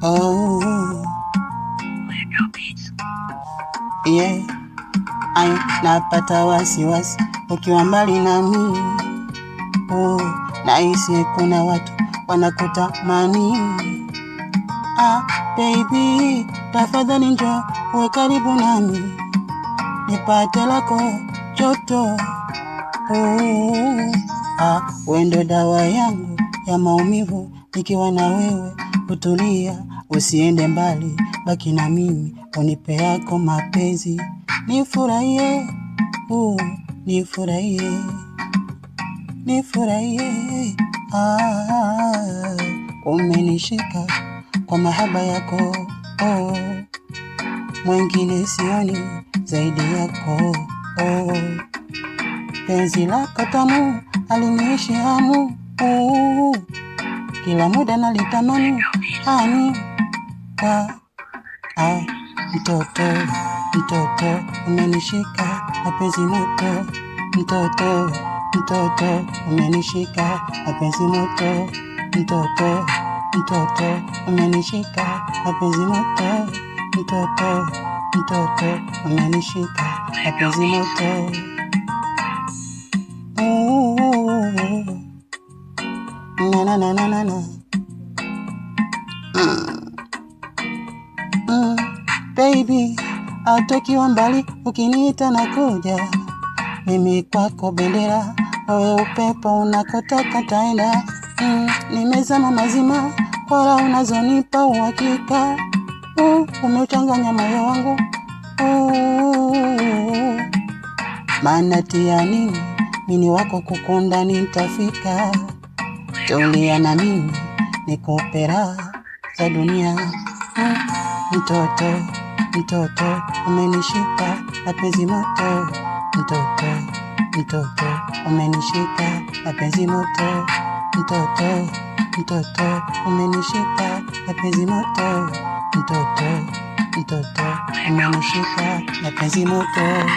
Oh, yeah. Ay, napata wasiwasi ukiwa mbali nami. Oh, nahisi kuna watu wanakutamani. Baby, tafadhali njoo uwe karibu nami, nipate lako joto. Wewe ndo dawa yangu ya maumivu, nikiwa na wewe utulia, usiende mbali, baki na mimi, unipe yako mapenzi, nifurahie, nifurahie, nifurahie. Umenishika kwa mahaba yako, mwengine sioni zaidi yako. Penzi lako tamu haliniishi hamu, kila muda nalitamani hani. Mtoto, mtoto, umenishika mapenzi moto. Mtoto, mtoto, umenishika mapenzi moto. Mtoto, mtoto, umenishika mapenzi moto. Mtoto, mtoto, umenishika mapenzi moto. Na na na na na. Baby, atokiwa mbali ukiniita na kuja, mimi kwako bendera, wewe upepo unakotaka taenda. Nimezama mazima wala unazonipa uhakika. Umechanganya moyo wangu. Maana tia nini, mini wako kukunda nitafika. Tulia na mimi nikupe raha za dunia. Mtoto, mtoto, umenishika mapenzi moto. Mtoto, mtoto, umenishika mapenzi moto. Mtoto, mtoto, umenishika mapenzi moto. Mtoto, mtoto, umenishika mapenzi moto.